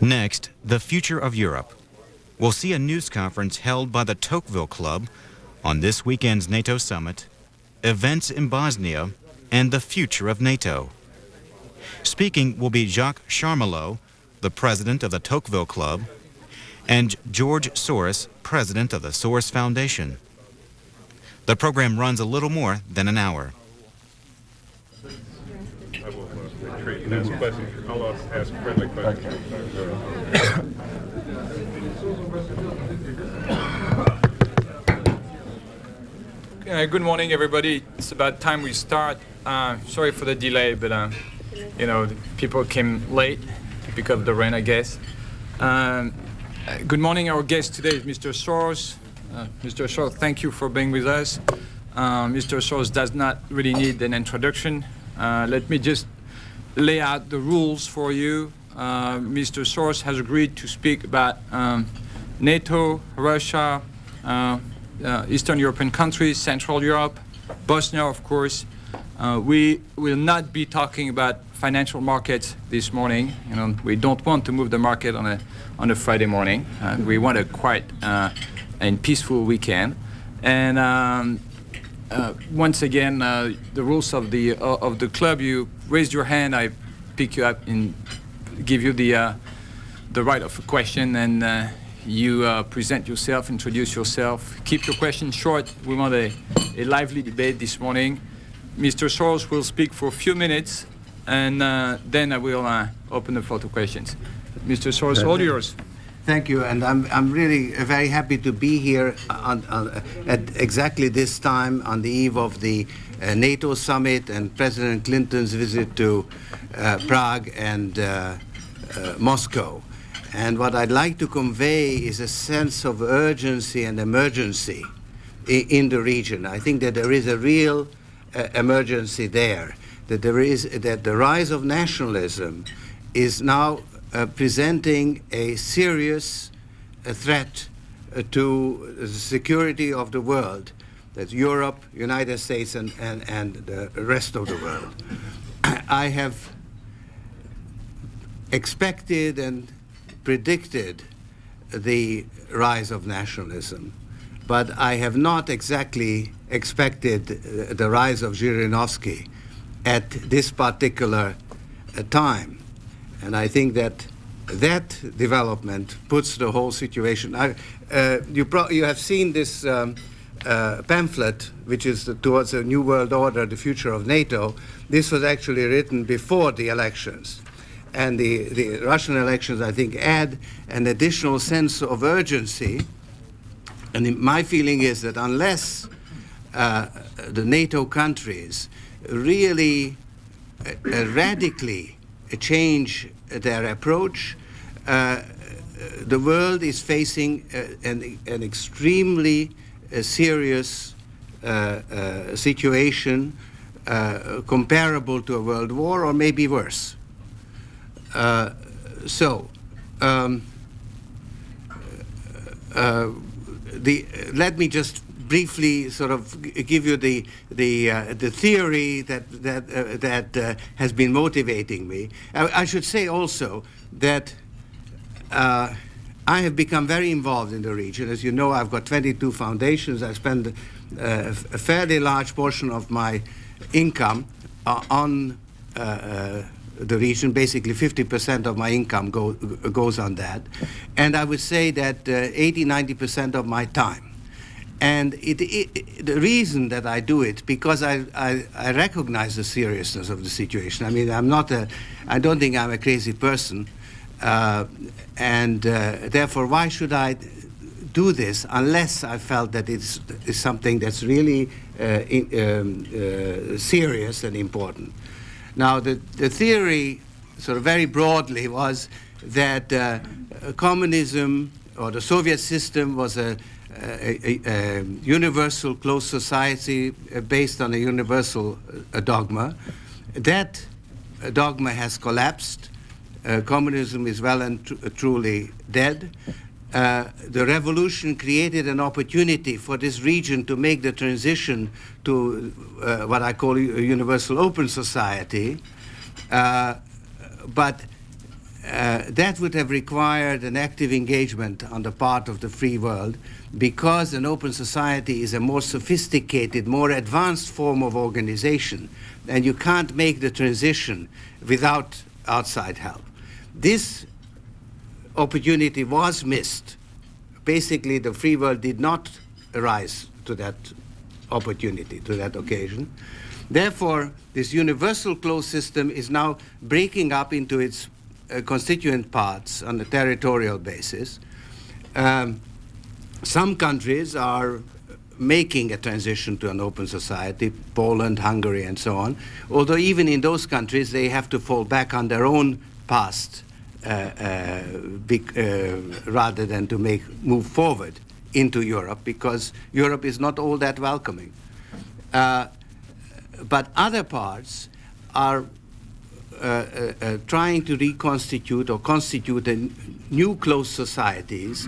Next, the future of Europe. We'll see a news conference held by the Tocqueville Club on this weekend's NATO summit, events in Bosnia, and the future of NATO. Speaking will be Jacques Charmelot, the president of the Tocqueville Club, and George Soros, president of the Soros Foundation. The program runs a little more than an hour. I will retreat and ask questions. I'll ask friendly questions. Good morning, everybody. It's about time we start. Sorry for the delay, but you know, people came late to pick up the rain, I guess. Good morning. Our guest today is Mr. Soros. Mr. Soros, thank you for being with us. Mr. Soros does not really need an introduction. Let me just lay out the rules for you. Mr. Soros has agreed to speak about NATO, Russia, Eastern European countries, Central Europe, Bosnia, of course. We will not be talking about financial markets this morning. You know, we don't want to move the market on a Friday morning. We want a quiet and peaceful weekend. And once again, the rules of the club: you raise your hand, I pick you up and give you the right of a question, and you present yourself, introduce yourself. Keep your questions short. We want a lively debate this morning. Mr. Soros will speak for a few minutes, and then I will open the floor to questions. Mr. Soros, all yours. Thank you, and I'm really very happy to be here at exactly this time on the eve of the NATO summit and President Clinton's visit to Prague and Moscow. And what I'd like to convey is a sense of urgency and emergency in the region. I think that there is a real emergency there, that the rise of nationalism is now presenting a serious threat to the security of the world, that's Europe, United States, and the rest of the world. I have expected and predicted the rise of nationalism, but I have not exactly expected the rise of Zhirinovsky at this particular time. And I think that development puts the whole situation. You have seen this pamphlet, which is towards a new world order, the future of NATO. This was actually written before the elections. And the Russian elections, I think, add an additional sense of urgency. And my feeling is that unless the NATO countries really radically change their approach, the world is facing an extremely serious situation comparable to a world war, or maybe worse. Let me just briefly sort of give you the theory that has been motivating me. I should say also that I have become very involved in the region. As you know, I've got 22 foundations. I spend a fairly large portion of my income on the region. Basically 50% of my income goes on that. And I would say that 80–90% of my time. And the reason that I do it, because I recognize the seriousness of the situation. I mean, I don't think I'm a crazy person. Therefore, why should I do this unless I felt that it's something that's really serious and important? Now, the theory, sort of very broadly, was that communism or the Soviet system was a universal closed society based on a universal dogma. That dogma has collapsed. Communism is well and truly dead. The revolution created an opportunity for this region to make the transition to what I call a universal open society. But that would have required an active engagement on the part of the free world, because an open society is a more sophisticated, more advanced form of organization, and you can't make the transition without outside help. This opportunity was missed. Basically, the free world did not rise to that opportunity, to that occasion. Therefore, this universal closed system is now breaking up into its constituent parts on a territorial basis. Some countries are making a transition to an open society, Poland, Hungary, and so on, although even in those countries they have to fall back on their own past rather than to move forward into Europe, because Europe is not all that welcoming. But other parts are trying to reconstitute or constitute new closed societies.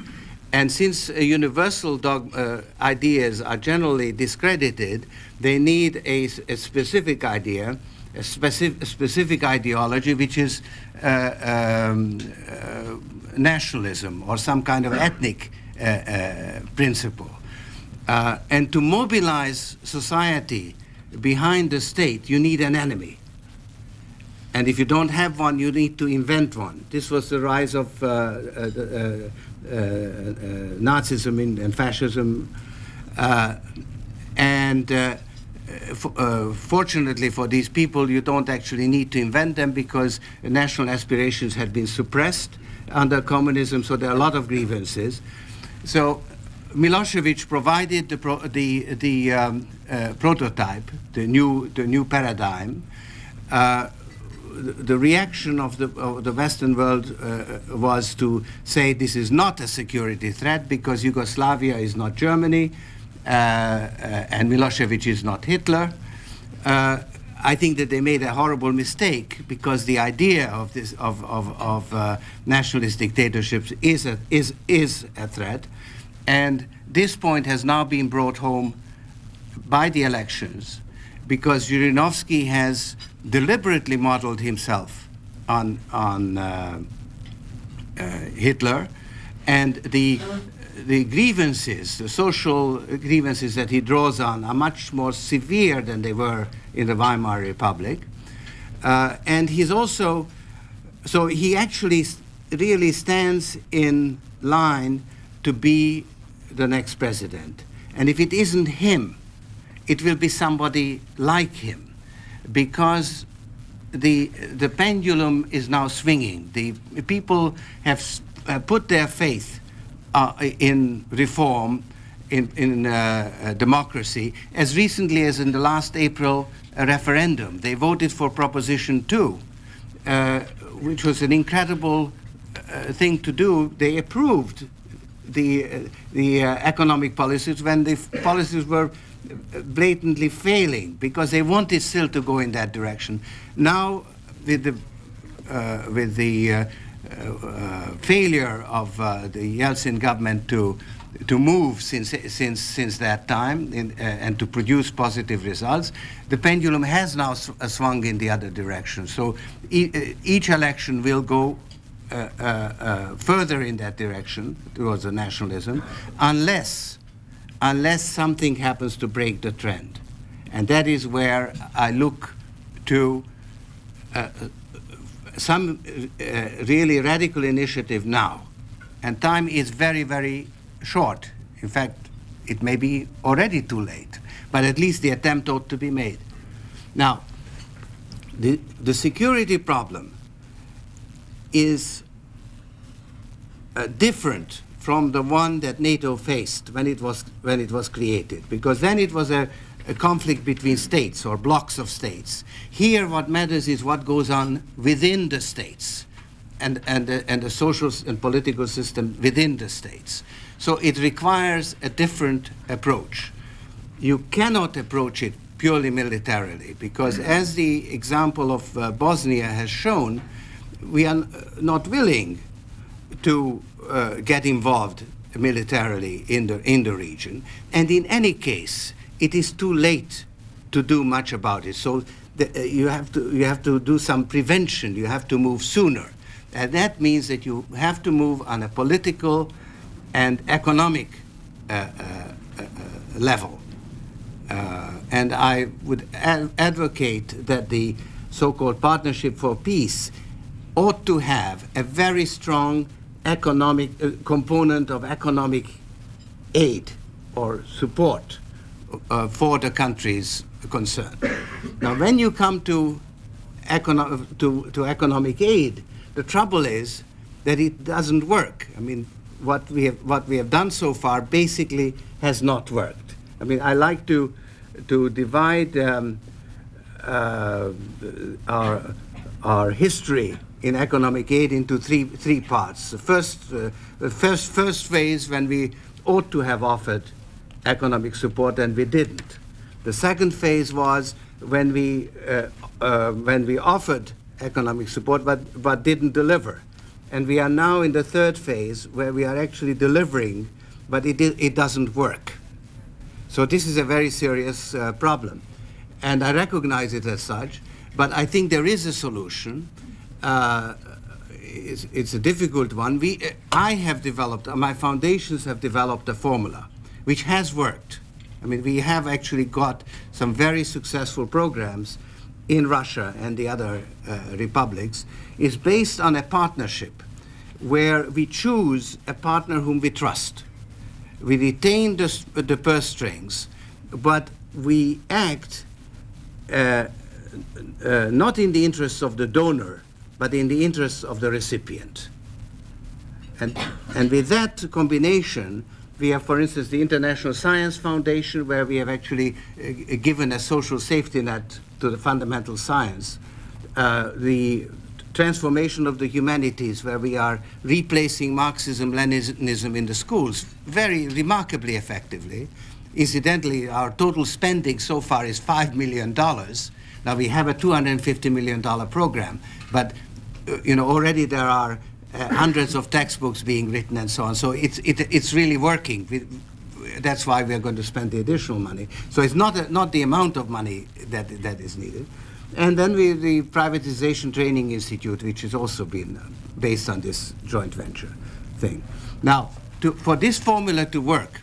And since universal ideas are generally discredited, they need a specific idea, a specific ideology, which is nationalism or some kind of ethnic principle. And to mobilize society behind the state, you need an enemy. And if you don't have one, you need to invent one. This was the rise of Nazism and fascism. Fortunately for these people, you don't actually need to invent them, because national aspirations had been suppressed under communism, so there are a lot of grievances. So Milosevic provided the prototype, the new paradigm. The reaction of the Western world was to say this is not a security threat, because Yugoslavia is not Germany, and Milosevic is not Hitler. I think that they made a horrible mistake, because the idea of this of nationalist dictatorships is a threat, and this point has now been brought home by the elections, because Zhirinovsky has deliberately modeled himself on Hitler, and the grievances, the social grievances that he draws on, are much more severe than they were in the Weimar Republic. And he's also, so he actually really stands in line to be the next president. And if it isn't him, it will be somebody like him, because the pendulum is now swinging. The people have put their faith in reform, in democracy, as recently as in the last April referendum. They voted for Proposition 2, which was an incredible thing to do. They approved the economic policies when the policies were blatantly failing, because they wanted still to go in that direction. Now, with the failure of the Yeltsin government to move since that time and to produce positive results, the pendulum has now swung in the other direction. So each election will go further in that direction towards the nationalism, unless something happens to break the trend. And that is where I look to some really radical initiative now. And time is very, very short. In fact, it may be already too late, but at least the attempt ought to be made. Now, the security problem is different from the one that NATO faced when it was created, because then it was a conflict between states or blocks of states. Here, what matters is what goes on within the states, and the social and political system within the states. So it requires a different approach. You cannot approach it purely militarily, because as the example of Bosnia has shown, we are not willing to get involved militarily in the region, and in any case, it is too late to do much about it. So you have to do some prevention. You have to move sooner. And that means that you have to move on a political and economic level. And I would advocate that the so-called Partnership for Peace ought to have a very strong economic component of economic aid or support for the countries concerned. Now, when you come to economic aid, the trouble is that it doesn't work. I mean, what we have done so far basically has not worked. I mean, I like to divide our history in economic aid into three parts. The first phase, when we ought to have offered economic support and we didn't. The second phase was when we offered economic support but didn't deliver. And we are now in the third phase where we are actually delivering, but it doesn't work. So this is a very serious problem. And I recognize it as such, but I think there is a solution. It's a difficult one. I have developed, my foundations have developed a formula which has worked. I mean, we have actually got some very successful programs in Russia and the other republics. Is based on a partnership where we choose a partner whom we trust. We retain the purse strings, but we act not in the interests of the donor, but in the interests of the recipient. And with that combination, we have, for instance, the International Science Foundation, where we have actually given a social safety net to the fundamental science. The transformation of the humanities, where we are replacing Marxism, Leninism in the schools very remarkably effectively. Incidentally, our total spending so far is $5 million. Now we have a $250 million program, but already there are hundreds of textbooks being written and so on. So it's really working. That's why we're going to spend the additional money. So it's not the amount of money that is needed. And then the Privatization Training Institute, which has also been based on this joint venture thing. Now, for this formula to work,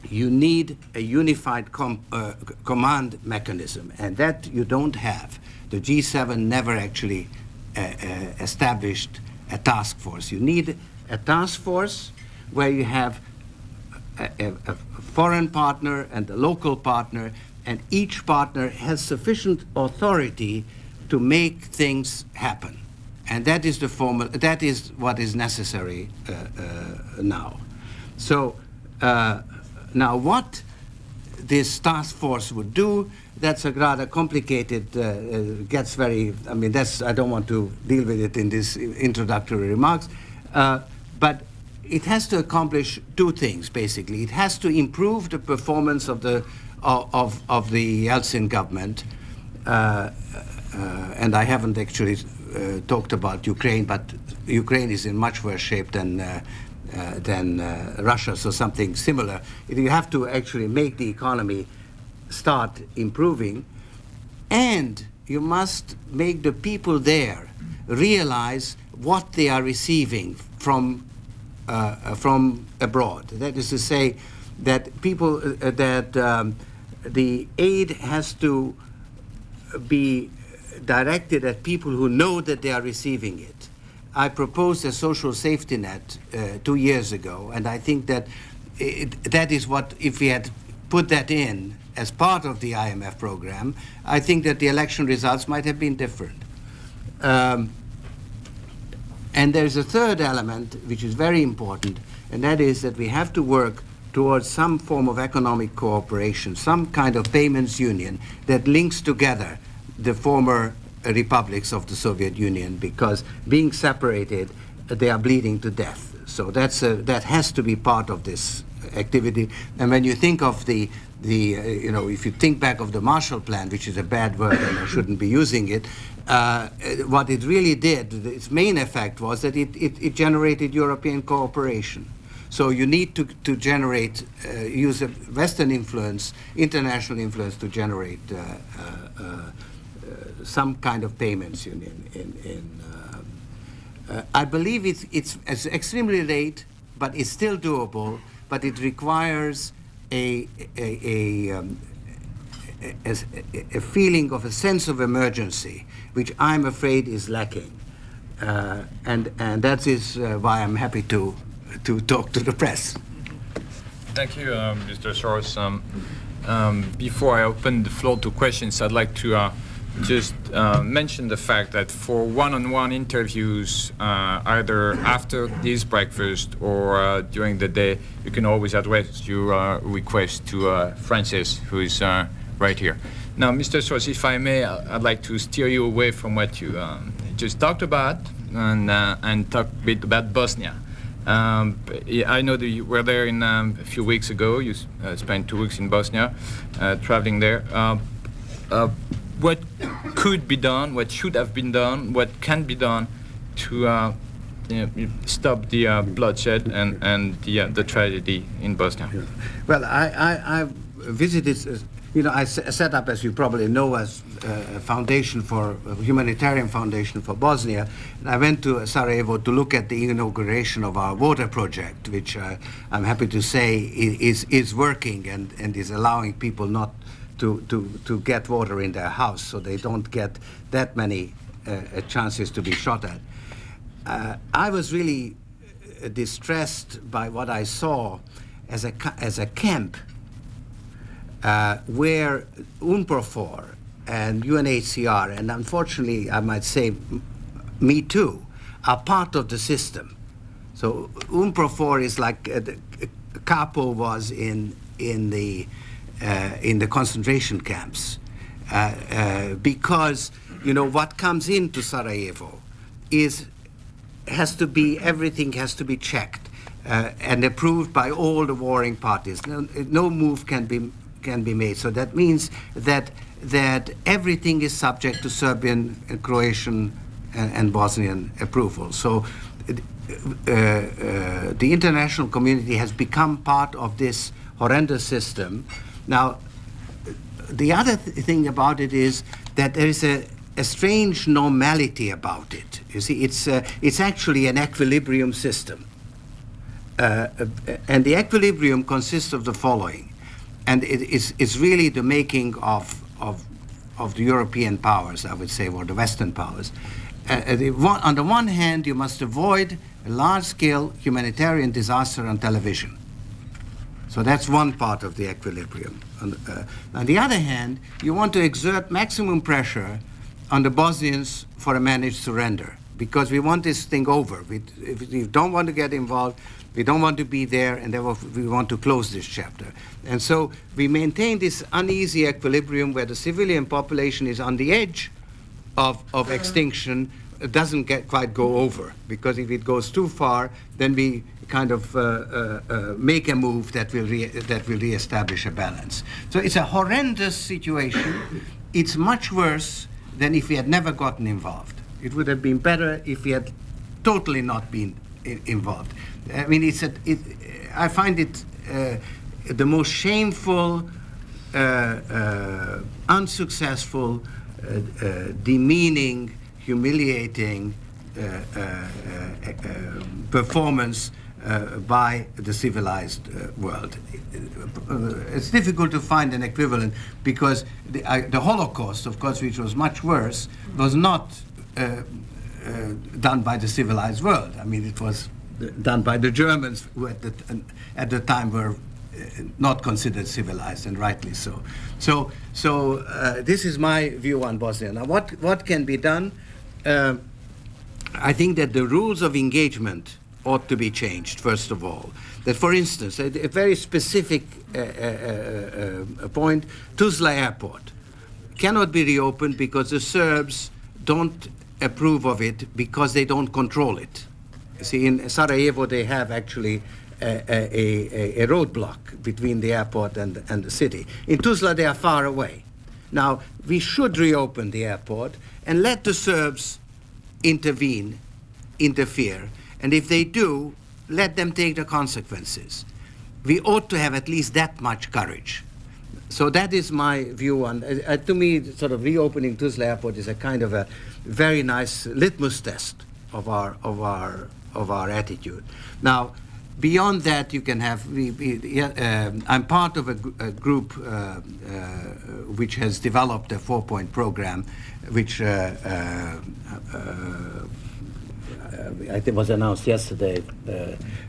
you need a unified command mechanism, and that you don't have. The G7 never actually established a task force. You need a task force where you have a foreign partner and a local partner, and each partner has sufficient authority to make things happen. And that is the formula, that is what is necessary now. So now what this task force would do, that's a rather complicated, gets very, I mean, I don't want to deal with it in this introductory remarks, but it has to accomplish two things, basically. It has to improve the performance of the Yeltsin government, and I haven't actually talked about Ukraine, but Ukraine is in much worse shape than Russia, so something similar. You have to actually make the economy start improving, and you must make the people there realize what they are receiving from abroad. That is to say, that people the aid has to be directed at people who know that they are receiving it. I proposed a social safety net 2 years ago, and I think that that is what, if we had put that in as part of the IMF program, I think that the election results might have been different. And there's a third element which is very important, and that is that we have to work towards some form of economic cooperation, some kind of payments union that links together the former republics of the Soviet Union, because being separated, they are bleeding to death. So that has to be part of this activity. And when you think of if you think back of the Marshall Plan, which is a bad word and I shouldn't be using it, what it really did, its main effect was that it generated European cooperation. So you need to generate, use a Western influence, international influence to generate some kind of payments union I believe it's extremely late, but it's still doable, but it requires a feeling of a sense of emergency, which I'm afraid is lacking. And that is why I'm happy to talk to the press. Thank you, Mr. Soros. Before I open the floor to questions, I'd like to just mention the fact that for one-on-one interviews, either after this breakfast or during the day, you can always address your request to Francis, who is right here. Now, Mr. Soros, if I may, I'd like to steer you away from what you just talked about and talk a bit about Bosnia. I know that you were there a few weeks ago. You spent 2 weeks in Bosnia, traveling there. What could be done, what should have been done, what can be done to stop the bloodshed and the tragedy in Bosnia? Yeah. Well, I visited, I set up, as you probably know, as a foundation for a humanitarian foundation for Bosnia. And I went to Sarajevo to look at the inauguration of our water project, which I'm happy to say is working and is allowing people not to get water in their house, so they don't get that many chances to be shot at. I was really distressed by what I saw as a camp where UNPROFOR and UNHCR, and unfortunately I might say me too, are part of the system. So UNPROFOR is like the Capo was in the concentration camps, because what comes into Sarajevo everything has to be checked and approved by all the warring parties. No move can be made. So that means that everything is subject to Serbian, Croatian, and Bosnian approval. So the international community has become part of this horrendous system. Now, the other thing about it is that there is a strange normality about it. You see, it's actually an equilibrium system. And the equilibrium consists of the following. And it's really the making of the European powers, I would say, or the Western powers. On the one hand, you must avoid a large-scale humanitarian disaster on television. So that's one part of the equilibrium. On the other hand, you want to exert maximum pressure on the Bosnians for a managed surrender, because we want this thing over. If we don't want to get involved, we don't want to be there, and therefore we want to close this chapter. And so we maintain this uneasy equilibrium where the civilian population is on the edge of extinction. It doesn't quite go over, because if it goes too far, then we kind of make a move that will reestablish a balance. So it's a horrendous situation. It's much worse than if we had never gotten involved. It would have been better if we had totally not been involved. I mean, I find it the most shameful, unsuccessful, demeaning, humiliating performance by the civilized world. It's difficult to find an equivalent, because the Holocaust, of course, which was much worse, was not done by the civilized world. I mean, it was done by the Germans, who at the time were not considered civilized, and rightly so. So this is my view on Bosnia. Now, what can be done? I think that the rules of engagement ought to be changed, first of all. That, for instance, a very specific point, Tuzla Airport cannot be reopened because the Serbs don't approve of it, because they don't control it. You see, in Sarajevo, they have actually a roadblock between the airport and the city. In Tuzla, they are far away. Now, we should reopen the airport and let the Serbs interfere, and if they do, let them take the consequences. We ought to have at least that much courage. So that is my view on, to me, sort of reopening Tuzla Airport is a kind of a very nice litmus test of our attitude. Now, beyond that, you can have. I'm part of a group which has developed a 4-point program, which I think was announced yesterday.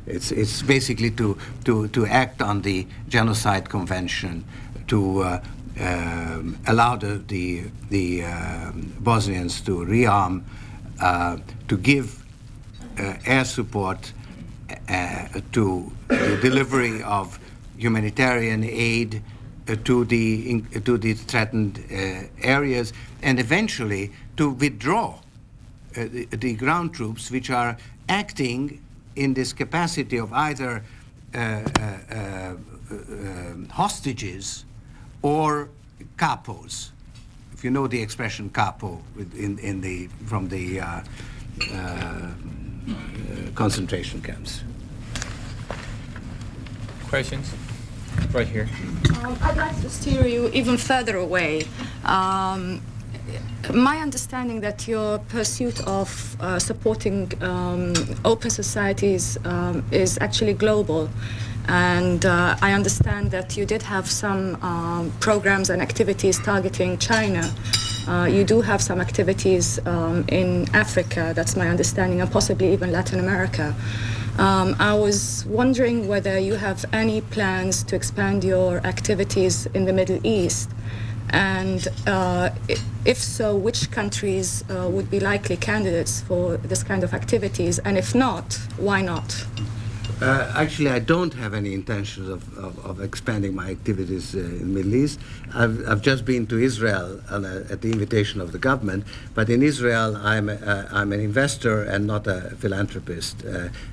It's basically to act on the Genocide Convention, to allow the Bosnians to rearm, to give air support to the delivery of humanitarian aid to the threatened areas, and eventually to withdraw the ground troops, which are acting in this capacity of either hostages or capos. If you know the expression capo from the concentration camps. Questions? Right here. I'd like to steer you even further away. My understanding that your pursuit of supporting open societies is actually global. And I understand that you did have some programs and activities targeting China. You do have some activities in Africa, that's my understanding, and possibly even Latin America. I was wondering whether you have any plans to expand your activities in the Middle East, and if so, which countries would be likely candidates for this kind of activities, and if not, why not? Actually, I don't have any intentions of expanding my activities in the Middle East. I've just been to Israel at the invitation of the government, but in Israel I'm an investor and not a philanthropist.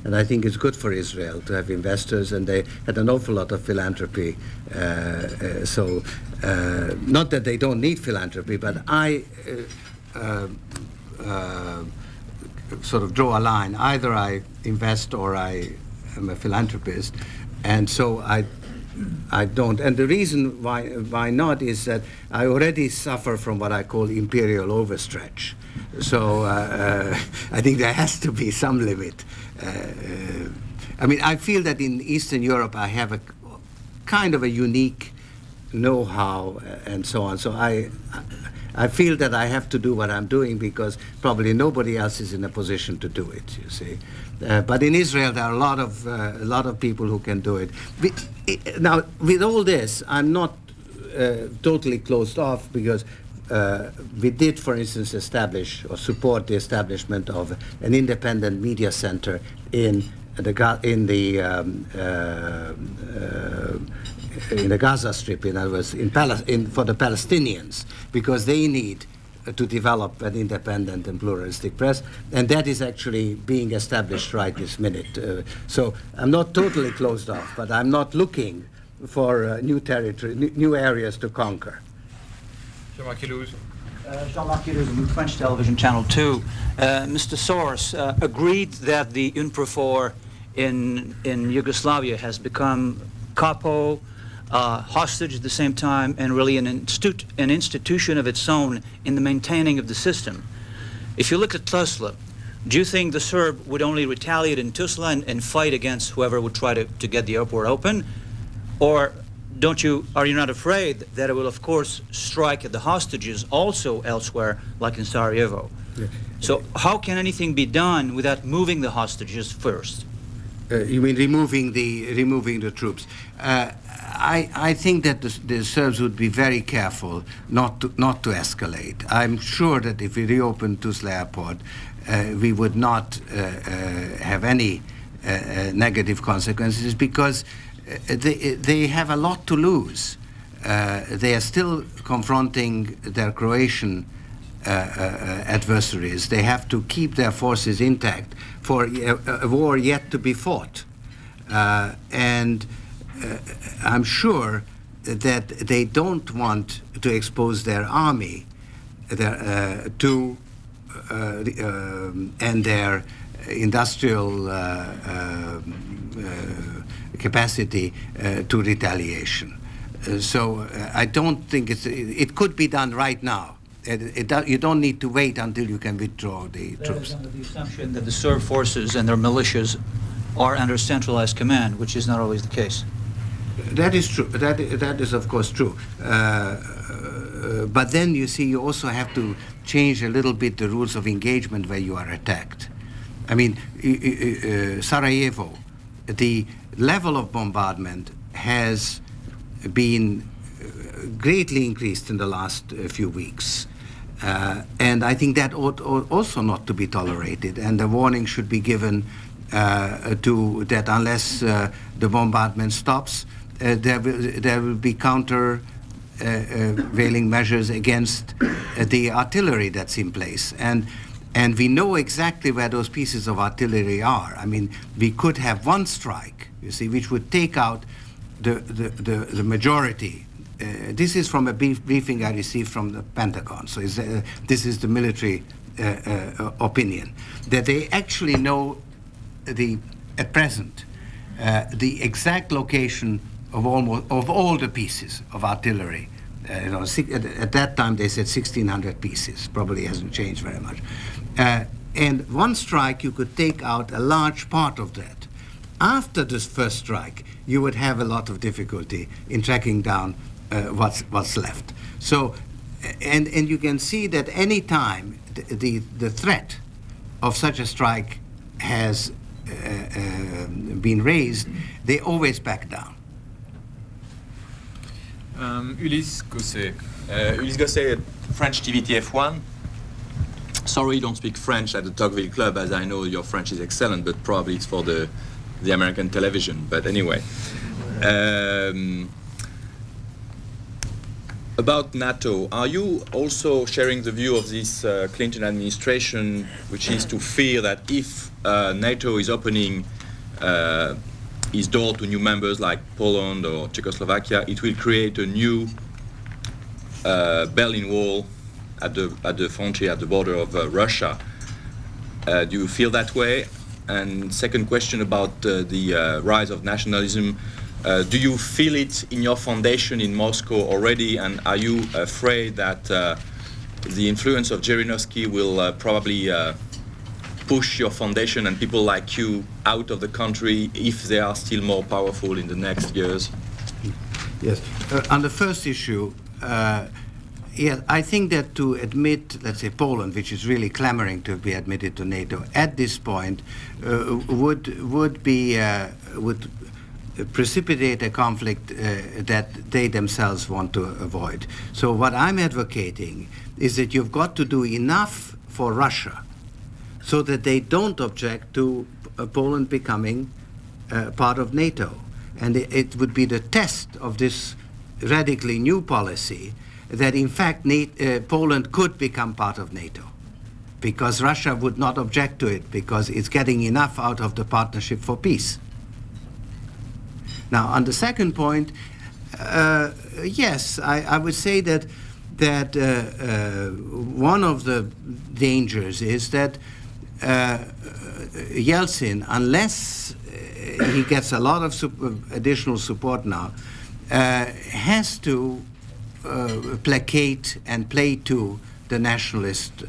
And I think it's good for Israel to have investors, and they had an awful lot of philanthropy. So not that they don't need philanthropy, but I sort of draw a line. Either I invest or I'm a philanthropist, and so I don't. And the reason why not is that I already suffer from what I call imperial overstretch. So I think there has to be some limit. I mean, I feel that in Eastern Europe I have a kind of a unique know-how and so on. So I feel that I have to do what I'm doing because probably nobody else is in a position to do it, you see. But in Israel, there are a lot of people who can do it. Now, with all this, I'm not totally closed off, because we did, for instance, establish or support the establishment of an independent media center in the Gaza Strip, in other words, for the Palestinians, because they need to develop an independent and pluralistic press, and that is actually being established right this minute. So I'm not totally closed off, but I'm not looking for new territory, new areas to conquer. Jean-Marc Kilouz. Jean-Marc Kilouz, French television, Channel 2. Mr. Soros agreed that the UNPROFOR in Yugoslavia has become capo, hostage at the same time, and really an institution of its own in the maintaining of the system. If you look at Tuzla, do you think the Serb would only retaliate in Tuzla and fight against whoever would try to get the airport open? Or are you not afraid that it will, of course, strike at the hostages also elsewhere, like in Sarajevo? Yeah. So how can anything be done without moving the hostages first? You mean removing the troops? I think that the Serbs would be very careful not to escalate. I'm sure that if we reopen Tuzla Airport, we would not have any negative consequences, because they have a lot to lose. They are still confronting their Croatian adversaries. They have to keep their forces intact for a war yet to be fought. And I'm sure that they don't want to expose their army to and their industrial capacity to retaliation. So I don't think it could be done right now, You don't need to wait until you can withdraw the troops. Under the assumption that the Serb forces and their militias are under centralized command, which is not always the case. That is true. That is, of course, true. But then, you see, you also have to change a little bit the rules of engagement where you are attacked. I mean, Sarajevo, the level of bombardment has been greatly increased in the last few weeks. And I think that ought also not to be tolerated. And the warning should be given to that unless the bombardment stops, there will be countervailing measures against the artillery that's in place. And we know exactly where those pieces of artillery are. I mean, we could have one strike, you see, which would take out the majority. This is from a briefing I received from the Pentagon. So this is the military opinion, that they actually know at present the exact location of all the pieces of artillery. At that time they said 1,600 pieces. Probably hasn't changed very much. And one strike, you could take out a large part of that. After this first strike, you would have a lot of difficulty in tracking down what's left. So, and you can see that any time the threat of such a strike has been raised, they always back down. Ulysse Gosset. Ulysse Gosset, French TV TF1. Sorry you don't speak French at the Tocqueville Club, as I know your French is excellent, but probably it's for the American television. But anyway. About NATO, are you also sharing the view of this Clinton administration, which is to fear that if NATO is opening its door to new members like Poland or Czechoslovakia, it will create a new Berlin Wall at the frontier, at the border of Russia? Do you feel that way? And second question about the rise of nationalism. Do you feel it in your foundation in Moscow already, and are you afraid that the influence of Zhirinovsky will probably push your foundation and people like you out of the country if they are still more powerful in the next years? Yes. On the first issue, yeah, I think that to admit, let's say, Poland, which is really clamoring to be admitted to NATO, at this point would precipitate a conflict that they themselves want to avoid. So what I'm advocating is that you've got to do enough for Russia so that they don't object to Poland becoming part of NATO. And it would be the test of this radically new policy that in fact Poland could become part of NATO, because Russia would not object to it because it's getting enough out of the Partnership for Peace. Now, on the second point, yes, I would say that one of the dangers is that Yeltsin, unless he gets a lot of additional support now, has to placate and play to the nationalist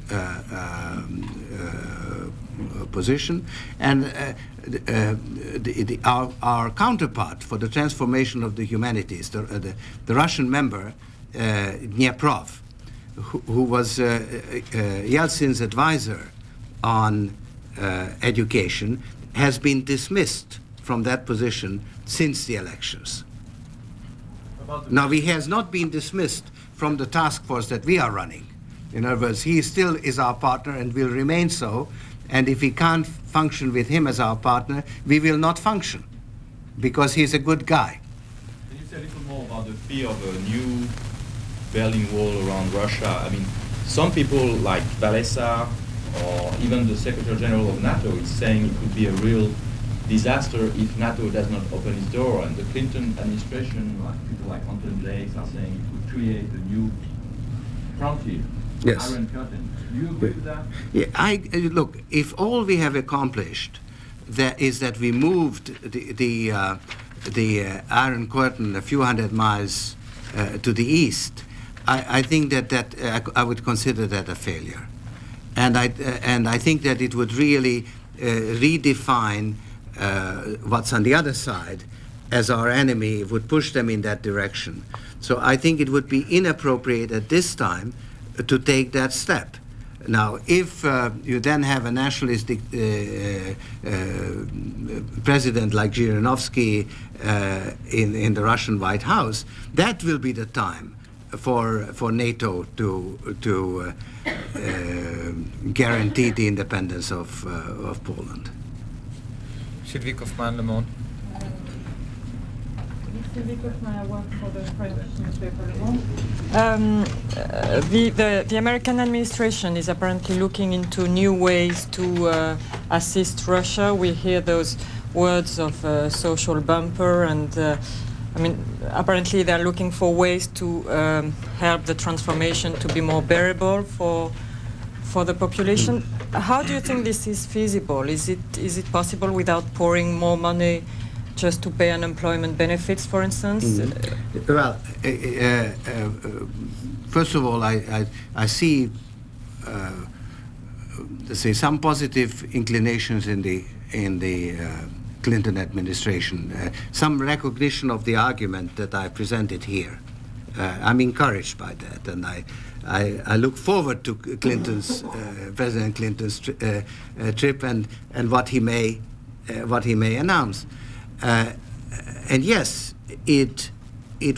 position, and our counterpart for the transformation of the humanities, the Russian member Dnieprov, who was Yeltsin's advisor on education, has been dismissed from that position since the elections. Now, he has not been dismissed from the task force that we are running. In other words, he still is our partner and will remain so. And if we can't function with him as our partner, we will not function, because he's a good guy. Can you say a little more about the fear of a new Berlin Wall around Russia? I mean, some people like Walesa or even the Secretary General of NATO is saying it could be a real disaster if NATO does not open its door. And the Clinton administration, like people like Anton Blakes, are saying it could create a new frontier. Yes. Iron Curtain. Do you agree with that? Yeah, look, if all we have accomplished is that we moved the Iron Curtain a few hundred miles to the east, I think that I would consider that a failure. And I think that it would really redefine what's on the other side as our enemy. It would push them in that direction. So I think it would be inappropriate at this time to take that step. Now, if you then have a nationalistic president like Zhirinovsky in the Russian White House, that will be the time for NATO to guarantee the independence of Poland. Sylvie Kaufmann, Le Monde. Sylvie Kaufmann, I work for the French newspaper Le Monde. The American administration is apparently looking into new ways to assist Russia. We hear those words of social bumper, and I mean, apparently they're looking for ways to help the transformation to be more bearable for the population. How do you think this is feasible? Is it possible without pouring more money just to pay unemployment benefits, for instance? Well, first of all, I see, let's say, some positive inclinations in the Clinton administration, some recognition of the argument that I presented here. I'm encouraged by that, and I look forward to Clinton's President Clinton's trip and what he may announce. And yes, it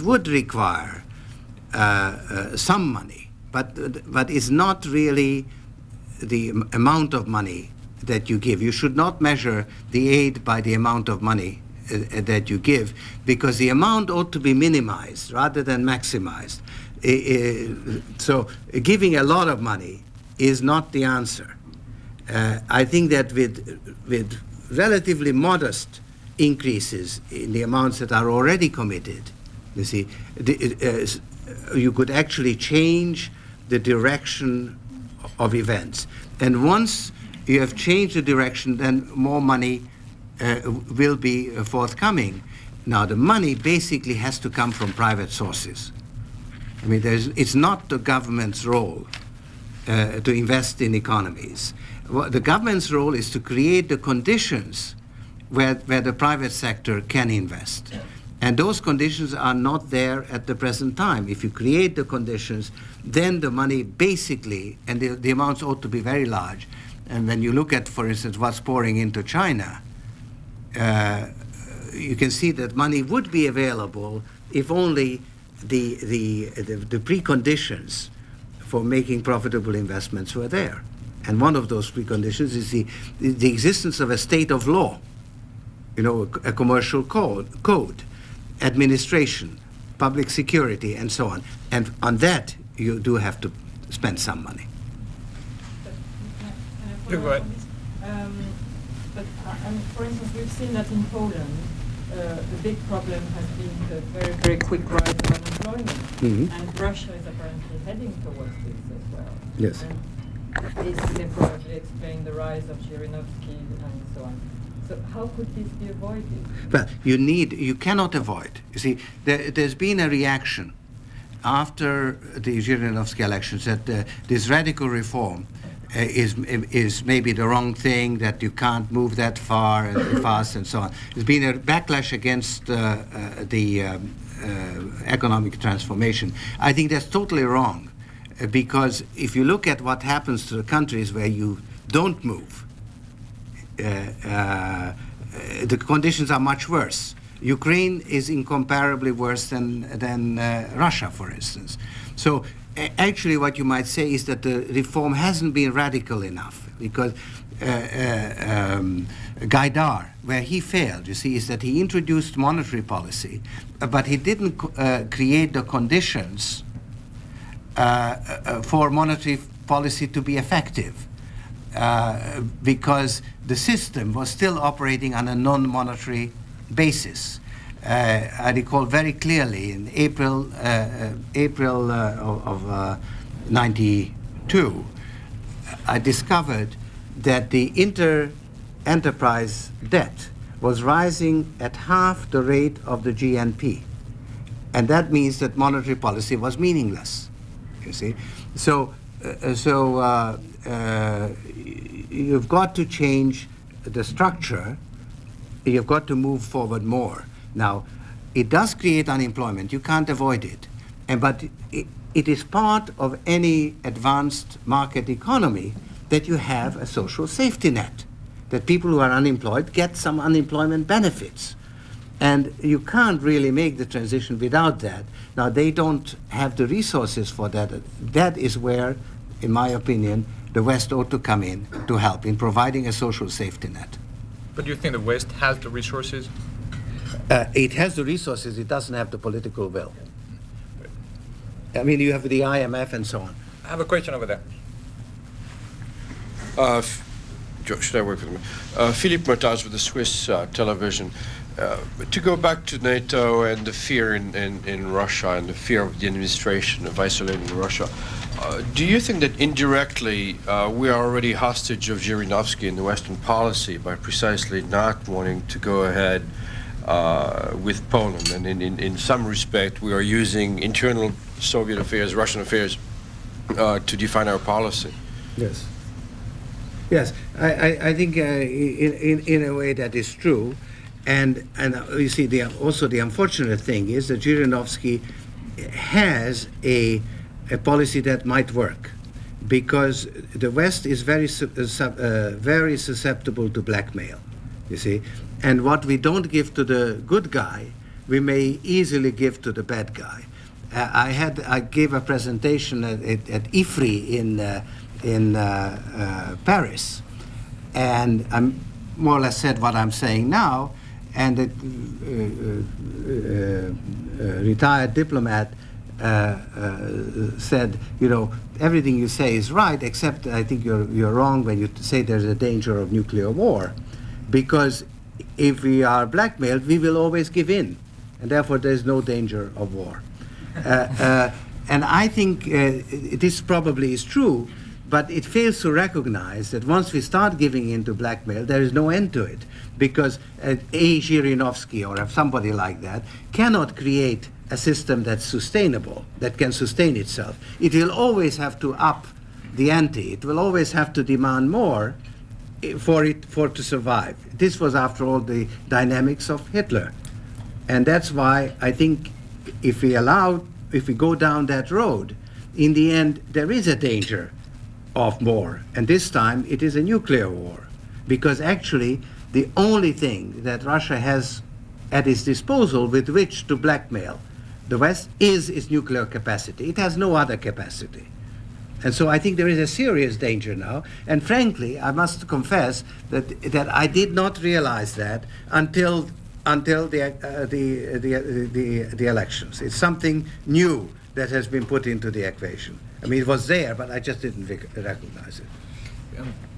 would require some money, but it's not really the amount of money that you give. You should not measure the aid by the amount of money that you give, because the amount ought to be minimized rather than maximized. So giving a lot of money is not the answer. I think that with relatively modest increases in the amounts that are already committed, you see, you could actually change the direction of events. And once you have changed the direction, then more money will be forthcoming. Now, the money basically has to come from private sources. I mean, it's not the government's role to invest in economies. The government's role is to create the conditions where the private sector can invest. And those conditions are not there at the present time. If you create the conditions, then the money basically, and the amounts ought to be very large. And when you look at, for instance, what's pouring into China, you can see that money would be available if only the preconditions for making profitable investments were there. And one of those preconditions is the existence of a state of law, you know, a commercial code, administration, public security, and so on. And on that, you do have to spend some money. Go ahead. But for instance, we've seen that in Poland, the big problem has been the very, very quick rise of unemployment. And Russia is apparently heading towards this as well. Yes. And this may probably explain the rise of Zhirinovsky and so on. So how could this be avoided? Well, you cannot avoid. You see, there's been a reaction after the Zhirinovsky elections that this radical reform is maybe the wrong thing, that you can't move that far and fast and so on. There's been a backlash against the economic transformation. I think that's totally wrong, because if you look at what happens to the countries where you don't move, the conditions are much worse. Ukraine is incomparably worse than Russia, for instance. So actually what you might say is that the reform hasn't been radical enough, because Gaidar, where he failed, you see, is that he introduced monetary policy, but he didn't create the conditions for monetary policy to be effective, because the system was still operating on a non-monetary basis. I recall very clearly in April of '92, I discovered that the enterprise debt was rising at half the rate of the GNP. And that means that monetary policy was meaningless. you see. So you've got to change the structure. You've got to move forward more. Now, it does create unemployment. You can't avoid it. But it is part of any advanced market economy that you have a social safety net, that people who are unemployed get some unemployment benefits. And you can't really make the transition without that. Now, they don't have the resources for that. That is where, in my opinion, the West ought to come in to help in providing a social safety net. But do you think the West has the resources? It has the resources, it doesn't have the political will. I mean, you have the IMF and so on. I have a question over there. Should I work with him? Philippe Mortage with the Swiss television. To go back to NATO and the fear in Russia and the fear of the administration of isolating Russia, do you think that indirectly we are already hostage of Zhirinovsky in the Western policy by precisely not wanting to go ahead with Poland? And in some respect, we are using internal Soviet affairs, Russian affairs, to define our policy. Yes. Yes, I think in a way that is true. And you see, also the unfortunate thing is that Zhirinovsky has a policy that might work, because the West is very susceptible to blackmail, you see. And what we don't give to the good guy, we may easily give to the bad guy. I gave a presentation at IFRI in Paris, and I more or less said what I'm saying now. And the retired diplomat said, you know, everything you say is right, except I think you're wrong when you say there's a danger of nuclear war, because if we are blackmailed, we will always give in, and therefore there's no danger of war. And I think this probably is true, but it fails to recognize that once we start giving in to blackmail, there is no end to it, because a Zhirinovsky or somebody like that cannot create a system that's sustainable, that can sustain itself. It will always have to up the ante. It will always have to demand more for it to survive. This was, after all, the dynamics of Hitler. And that's why I think if we go down that road, in the end, there is a danger of more. And this time, it is a nuclear war. Because actually, the only thing that Russia has at its disposal with which to blackmail the West is its nuclear capacity. It has no other capacity. And so I think there is a serious danger now. And frankly, I must confess that I did not realize that until the elections. It's something new that has been put into the equation. I mean, it was there, but I just didn't recognize it.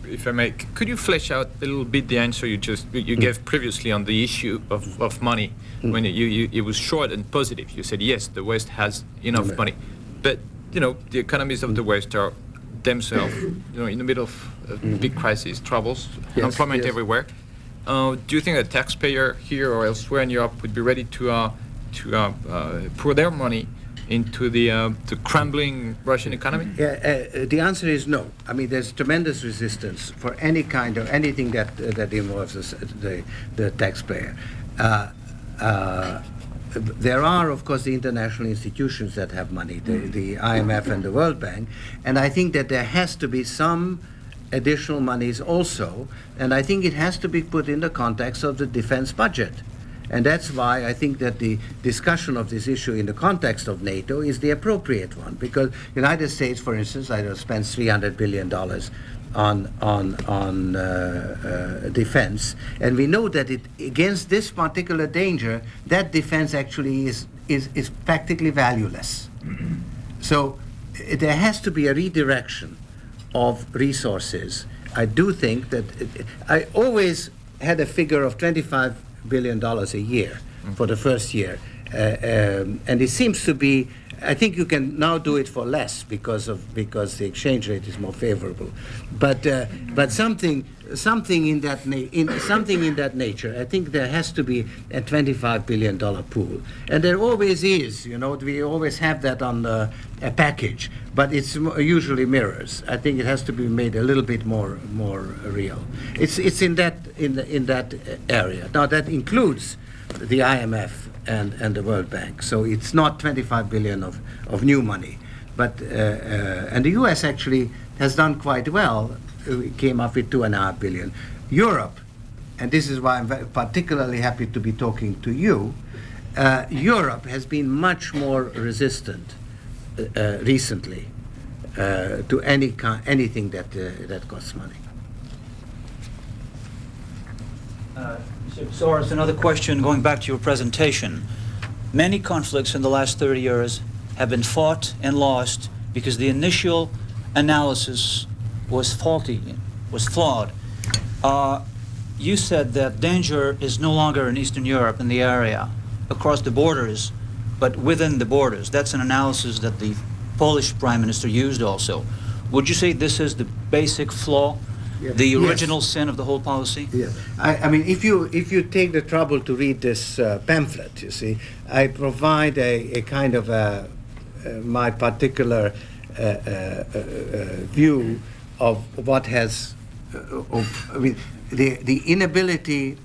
If I may, could you flesh out a little bit the answer you gave previously on the issue of money? When it was short and positive, you said yes, the West has enough money, but you know the economies of the West are themselves, you know, in the middle of big crisis, troubles, unemployment everywhere. Do you think a taxpayer here or elsewhere in Europe would be ready to pour their money into the crumbling Russian economy? The answer is no. I mean, there's tremendous resistance for any kind of anything that involves the taxpayer. There are, of course, the international institutions that have money, the IMF and the World Bank, and I think that there has to be some additional monies also, and I think it has to be put in the context of the defense budget. And that's why I think that the discussion of this issue in the context of NATO is the appropriate one, because the United States, for instance, spends $300 billion on defense, and we know that against this particular danger, that defense actually is practically valueless. So there has to be a redirection of resources. I do think that I always had a figure of $25 billion a year for the first year, And it seems to be, I think you can now do it for less because the exchange rate is more favorable. But something in that nature. I think there has to be a $25 billion pool, and there always is. We always have that on a package, but it's usually mirrors. I think it has to be made a little bit more real. It's in that area. Now that includes the IMF and the World Bank. So it's not 25 billion of new money. But and the US actually has done quite well. It came up with 2.5 billion. Europe, and this is why I'm particularly happy to be talking to you, Europe has been much more resistant recently to anything that costs money. Mr. Soros, another question going back to your presentation. Many conflicts in the last 30 years have been fought and lost because the initial analysis was faulty, was flawed. You said that danger is no longer in Eastern Europe, in the area, across the borders, but within the borders. That's an analysis that the Polish Prime Minister used also. Would you say this is the basic flaw? The original sin of the whole policy? Yes. I mean, if you take the trouble to read this pamphlet, you see, I provide a kind of my particular view of what has, the inability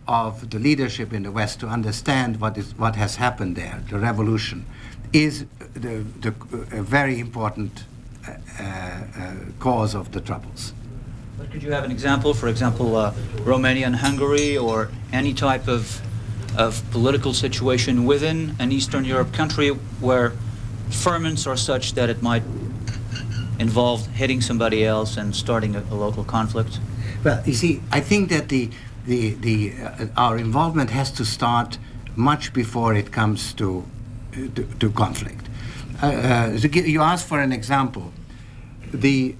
of the leadership in the West to understand what has happened there, the revolution, is a very important cause of the troubles. But could you have an example, for example, Romania and Hungary, or any type of political situation within an Eastern Europe country where ferments are such that it might involve hitting somebody else and starting a local conflict? Well, you see, I think that our involvement has to start much before it comes to conflict. You asked for an example. The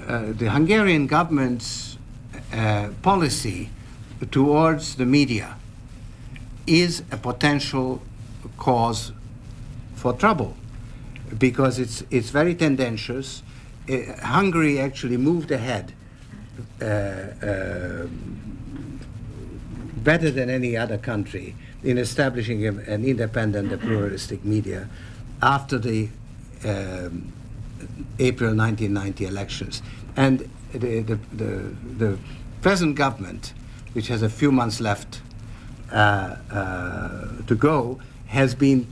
Hungarian government's policy towards the media is a potential cause for trouble because it's very tendentious. Hungary actually moved ahead better than any other country in establishing an independent and pluralistic media after the April 1990 elections. And the present government, which has a few months left to go, has been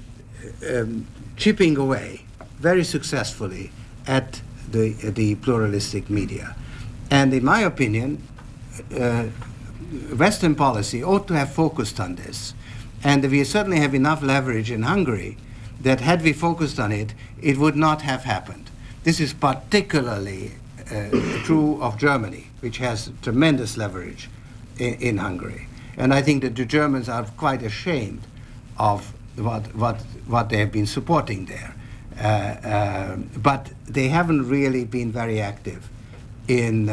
chipping away very successfully at the pluralistic media. And in my opinion, Western policy ought to have focused on this. And we certainly have enough leverage in Hungary that had we focused on it, it would not have happened. This is particularly true of Germany, which has tremendous leverage in Hungary. And I think that the Germans are quite ashamed of what they have been supporting there. But they haven't really been very active in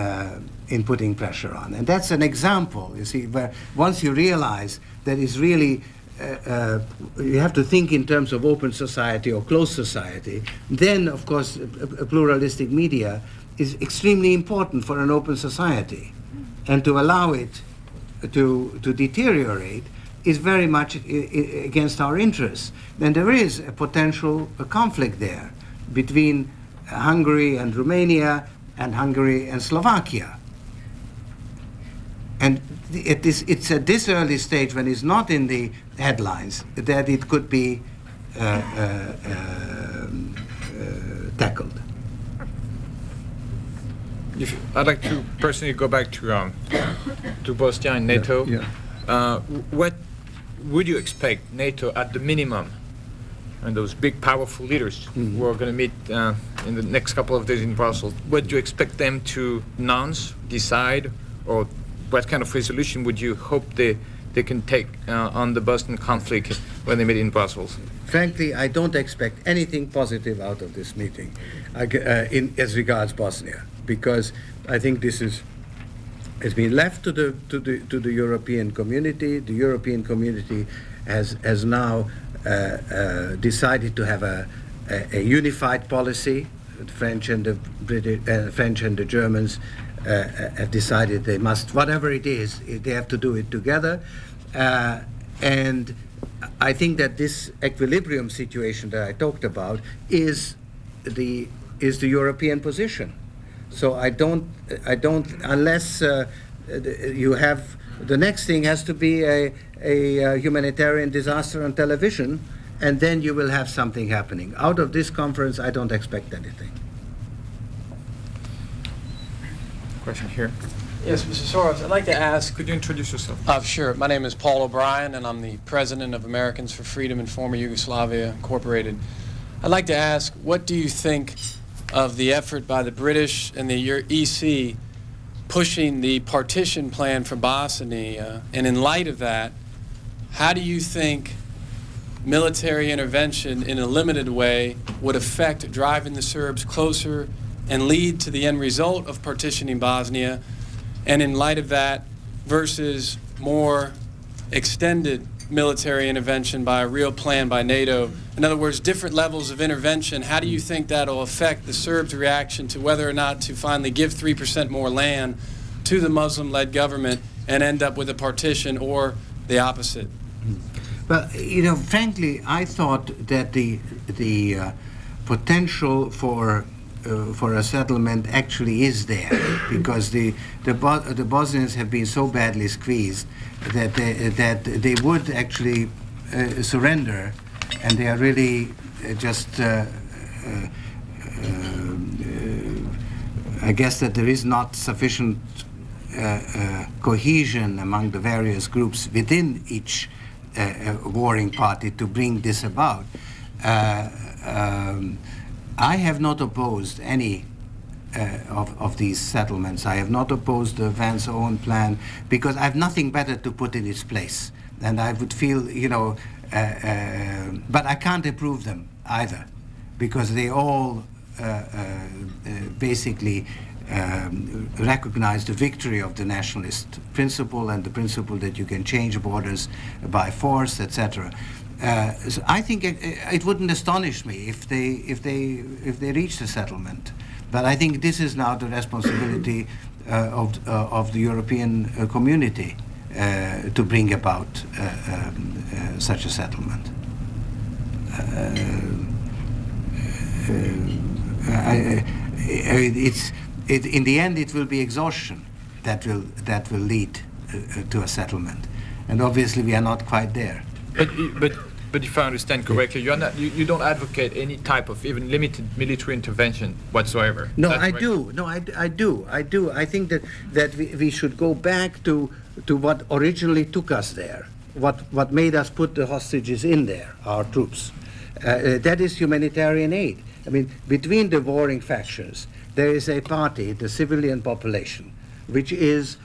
putting pressure on. And that's an example, you see, where once you realize that it's really you have to think in terms of open society or closed society, then of course a pluralistic media is extremely important for an open society. And to allow it to deteriorate is very much against our interests. And there is a potential conflict there between Hungary and Romania and Hungary and Slovakia. And it's at this early stage, when it's not in the headlines, that it could be tackled. I'd like to personally go back to Bosnia and NATO. Yeah. What would you expect NATO at the minimum, and those big powerful leaders who are going to meet in the next couple of days in Brussels, what do you expect them to announce, decide, or what kind of resolution would you hope they can take on the Bosnian conflict when they meet in Brussels? Frankly, I don't expect anything positive out of this meeting as regards Bosnia, because I think this has been left to the European community. The European community has now decided to have a unified policy. The French and the French and the Germans have decided they must, whatever it is, they have to do it together. And I think that this equilibrium situation that I talked about is the European position. So I don't unless you have, the next thing has to be a humanitarian disaster on television, and then you will have something happening. Out of this conference, I don't expect anything. Question here. Yes, Mr. Soros, I'd like to ask... Could you introduce yourself? Sure. My name is Paul O'Brien, and I'm the president of Americans for Freedom in Former Yugoslavia, Incorporated. I'd like to ask, what do you think of the effort by the British and the EC pushing the partition plan for Bosnia? And in light of that, how do you think military intervention in a limited way would affect driving the Serbs closer and lead to the end result of partitioning Bosnia? And in light of that, versus more extended military intervention by a real plan by NATO, in other words, different levels of intervention, how do you think that'll affect the Serbs' reaction to whether or not to finally give 3% more land to the Muslim-led government and end up with a partition, or the opposite? Well, you know, frankly, I thought that the potential for a settlement actually is there, because the Bosnians have been so badly squeezed that they would actually surrender, and they are really just. I guess that there is not sufficient cohesion among the various groups within each warring party to bring this about. I have not opposed any of these settlements. I have not opposed the Van's Owen plan, because I have nothing better to put in its place. And I would feel, you know, but I can't approve them either, because they all basically recognize the victory of the nationalist principle and the principle that you can change borders by force, etc. So I think it wouldn't astonish me if they reached a settlement, but I think this is now the responsibility of the European community to bring about such a settlement. In the end, it will be exhaustion that will lead to a settlement, and obviously we are not quite there. But if I understand correctly, you don't advocate any type of even limited military intervention whatsoever. No, I do. No, I do. I think that we should go back to what originally took us there, what made us put the hostages in there, our troops. That is humanitarian aid. I mean, between the warring factions, there is a party, the civilian population, which is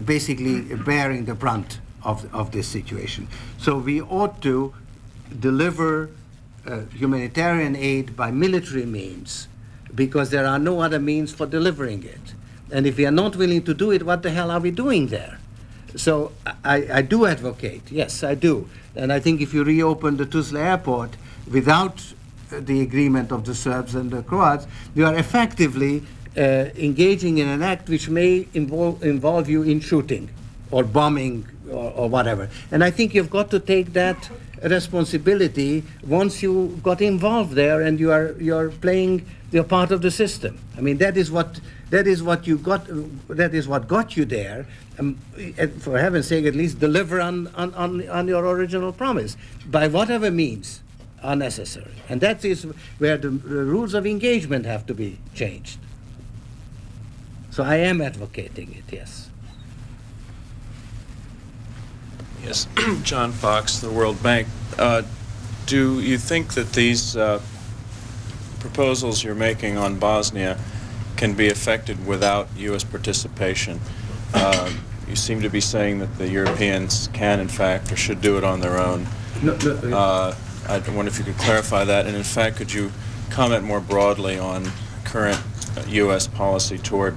basically bearing the brunt of this situation. So we ought to deliver humanitarian aid by military means, because there are no other means for delivering it. And if we are not willing to do it, what the hell are we doing there? So I do advocate, yes, I do. And I think if you reopen the Tuzla airport without the agreement of the Serbs and the Croats, you are effectively engaging in an act which may involve you in shooting or bombing or whatever. And I think you've got to take that responsibility once you got involved there and you're playing your part of the system. I mean, that is what you got. That is what got you there. For heaven's sake, at least deliver on your original promise by whatever means are necessary. And that is where the rules of engagement have to be changed. So I am advocating it, yes. Yes, John Fox, the World Bank. Do you think that these proposals you're making on Bosnia can be effected without U.S. participation? You seem to be saying that the Europeans can, in fact, or should do it on their own. I wonder if you could clarify that. And in fact, could you comment more broadly on current U.S. policy toward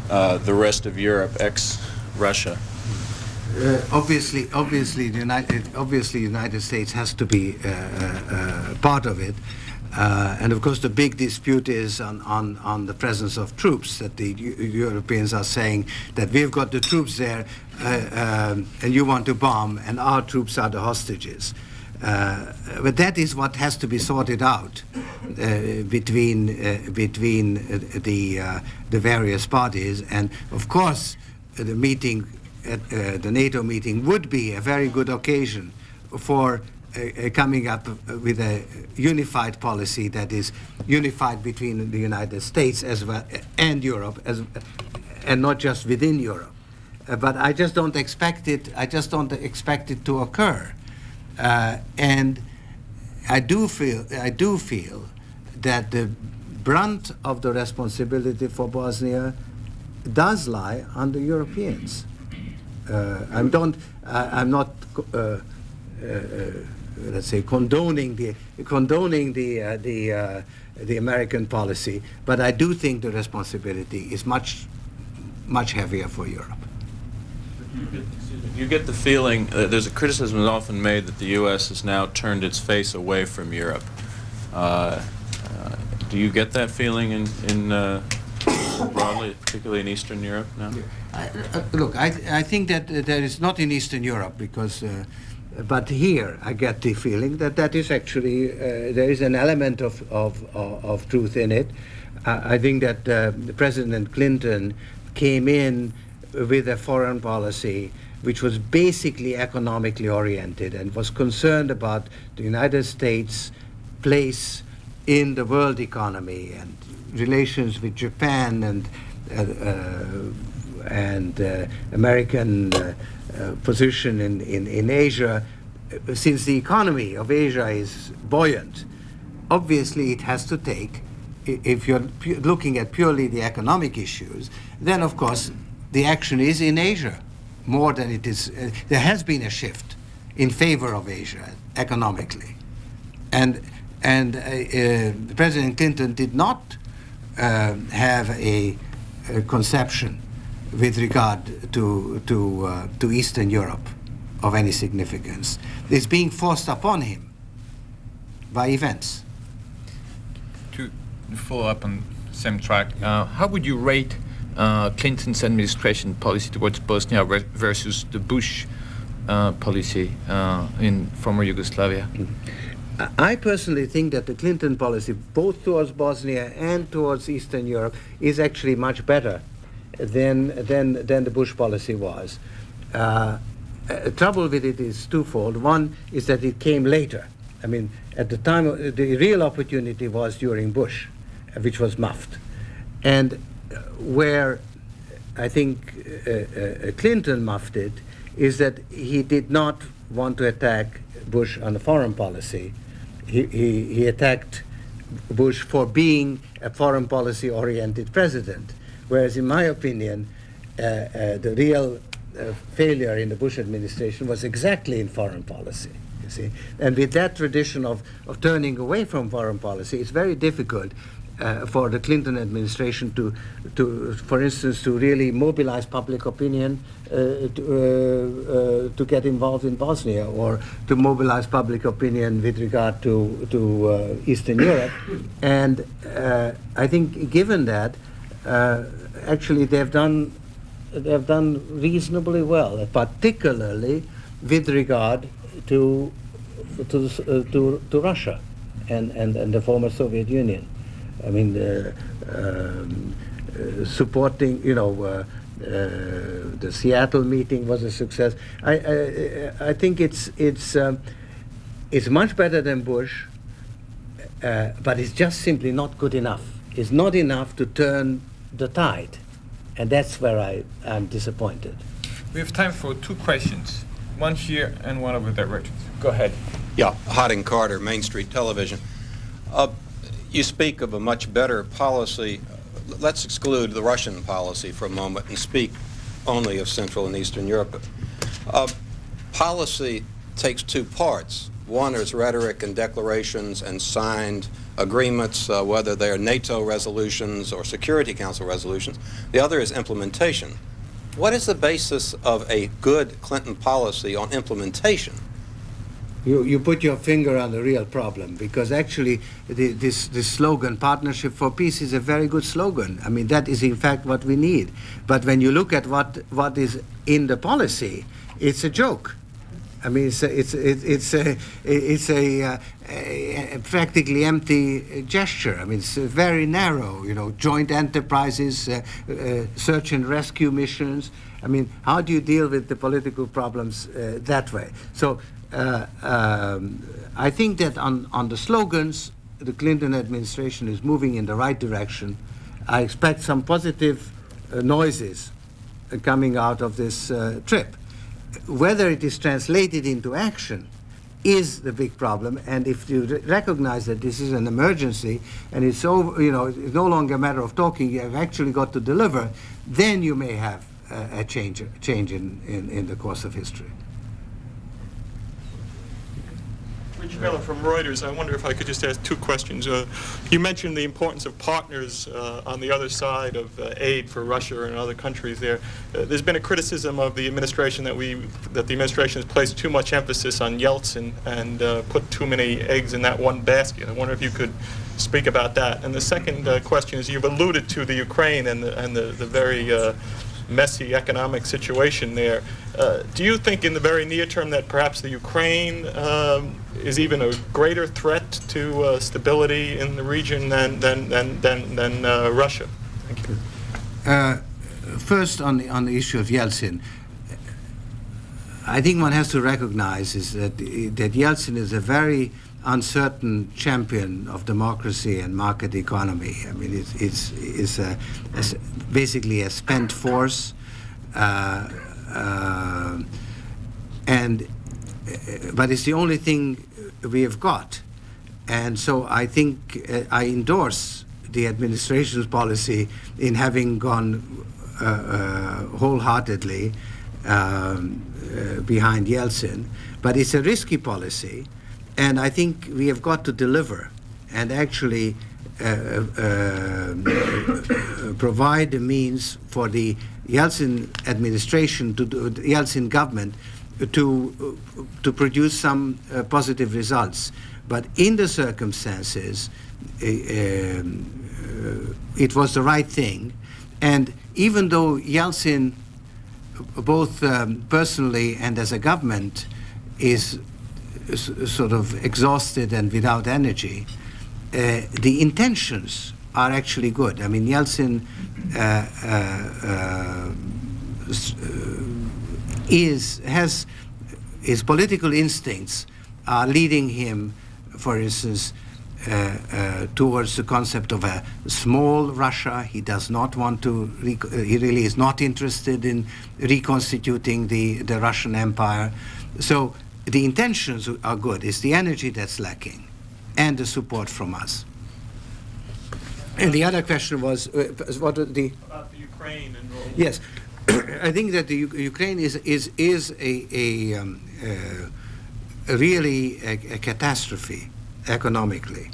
the rest of Europe, ex-Russia? Obviously, the United States has to be part of it. And of course, the big dispute is on the presence of troops, that the Europeans are saying that we've got the troops there and you want to bomb, and our troops are the hostages. But that is what has to be sorted out between the various parties. And of course, the meeting, the NATO meeting, would be a very good occasion for coming up with a unified policy that is unified between the United States as well and Europe, and not just within Europe. But I just don't expect it. I just don't expect it to occur. And I do feel that the brunt of the responsibility for Bosnia does lie on the Europeans. I'm not let's say condoning the American policy, but I do think the responsibility is much heavier for Europe. You get the feeling, there's a criticism that's often made that the U.S. has now turned its face away from Europe. Do you get that feeling in broadly, particularly in Eastern Europe now? Look, I think that there is not in Eastern Europe, because, but here I get the feeling that is actually, there is an element of truth in it. I think that President Clinton came in with a foreign policy which was basically economically oriented and was concerned about the United States' place in the world economy and relations with Japan and American position in Asia. Since the economy of Asia is buoyant, obviously it has to take, if you're looking at purely the economic issues, then of course the action is in Asia more than it is. There has been a shift in favor of Asia economically, and President Clinton did not have a conception with regard to Eastern Europe of any significance. It's being forced upon him by events. To follow up on the same track, how would you rate Clinton's administration policy towards Bosnia versus the Bush policy in former Yugoslavia? I personally think that the Clinton policy, both towards Bosnia and towards Eastern Europe, is actually much better than the Bush policy was. Trouble with it is twofold. One is that it came later. I mean, at the time, the real opportunity was during Bush, which was muffed. And where I think Clinton muffed it is that he did not want to attack Bush on the foreign policy. He attacked Bush for being a foreign policy oriented president, whereas in my opinion the real failure in the Bush administration was exactly in foreign policy. You see, and with that tradition of turning away from foreign policy, it's very difficult for the Clinton administration to, for instance, to really mobilize public opinion to get involved in Bosnia, or to mobilize public opinion with regard to Eastern Europe. And I think, given that, actually they've done reasonably well, particularly with regard to Russia and the former Soviet Union. I mean, supporting, the Seattle meeting was a success. I think it's much better than Bush, but it's just simply not good enough. It's not enough to turn the tide, and that's where I'm disappointed. We have time for two questions, one here and one over there. Richard, go ahead. Yeah, Harding Carter, Main Street Television. You speak of a much better policy. Let's exclude the Russian policy for a moment and speak only of Central and Eastern Europe. Policy takes two parts. One is rhetoric and declarations and signed agreements, whether they are NATO resolutions or Security Council resolutions. The other is implementation. What is the basis of a good Clinton policy on implementation? You put your finger on the real problem, because actually this slogan, Partnership for Peace, is a very good slogan. I mean, that is in fact what we need. But when you look at what is in the policy, it's a joke. I mean, it's a practically empty gesture. I mean, it's very narrow. You know, joint enterprises, search and rescue missions. I mean, how do you deal with the political problems that way? So I think that on the slogans, the Clinton administration is moving in the right direction. I expect some positive noises coming out of this trip. Whether it is translated into action is the big problem, and if you recognize that this is an emergency and it's over, you know, it's no longer a matter of talking, you have actually got to deliver, then you may have a change in the course of history. Rich Miller from Reuters. I wonder if I could just ask two questions. You mentioned the importance of partners on the other side of aid for Russia and other countries there. There's been a criticism of the administration that the administration has placed too much emphasis on Yeltsin and put too many eggs in that one basket. I wonder if you could speak about that. And the second question is, you've alluded to the Ukraine and the very messy economic situation there. Do you think in the very near term that perhaps the Ukraine is even a greater threat to stability in the region than Russia? Thank you. First, on the issue of Yeltsin, I think one has to recognize is that Yeltsin is a very uncertain champion of democracy and market economy. I mean, it's basically a spent force, but it's the only thing we have got. And so I think I endorse the administration's policy in having gone wholeheartedly behind Yeltsin. But it's a risky policy. And I think we have got to deliver and actually provide the means for the Yeltsin administration, the Yeltsin government, to produce some positive results. But in the circumstances, it was the right thing. And even though Yeltsin, both personally and as a government, is sort of exhausted and without energy, the intentions are actually good. I mean, Yeltsin his political instincts are leading him, for instance, towards the concept of a small Russia. He does not want to, he really is not interested in reconstituting the Russian Empire. So the intentions are good. It's the energy that's lacking, and the support from us. And the other question was what about the Ukraine and all. Yes, I think that the Ukraine is really a catastrophe economically.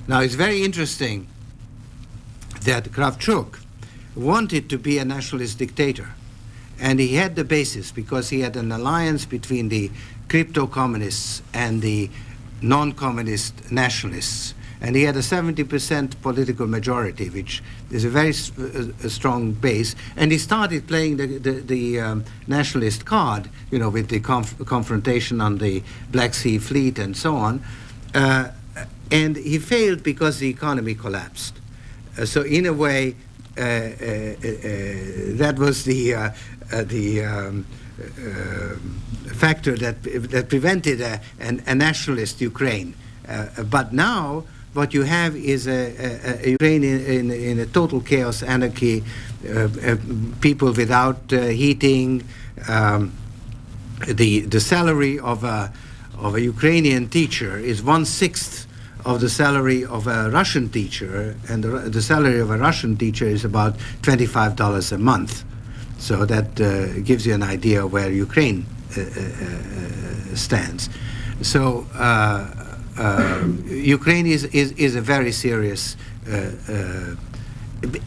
Now it's very interesting that Kravchuk wanted to be a nationalist dictator, and he had the basis because he had an alliance between the crypto-communists and the non-communist nationalists. And he had a 70% political majority, which is a very strong base. And he started playing the nationalist card, you know, with the confrontation on the Black Sea Fleet and so on. And he failed because the economy collapsed. So in a way, that was the factor that prevented a nationalist Ukraine. But now what you have is a Ukraine in a total chaos, anarchy, people without heating. The salary of a Ukrainian teacher is 1/6 of the salary of a Russian teacher, and the salary of a Russian teacher is about $25 a month. So that gives you an idea where Ukraine stands. So Ukraine is a very serious.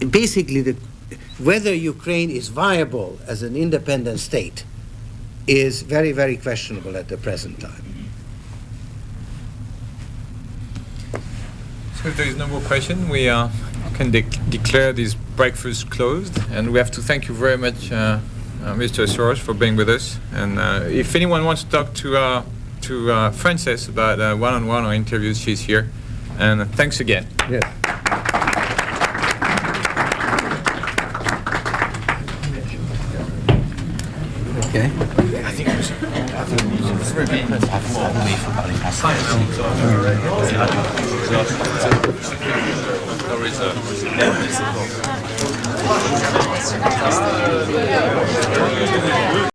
Basically, whether Ukraine is viable as an independent state is very, very questionable at the present time. So if there is no more question, we can declare this breakfast closed. And we have to thank you very much, Mr. Soros, for being with us. And if anyone wants to talk to Frances about one-on-one or interviews, she's here. And thanks again. Yes. Okay. I think it was very good. I think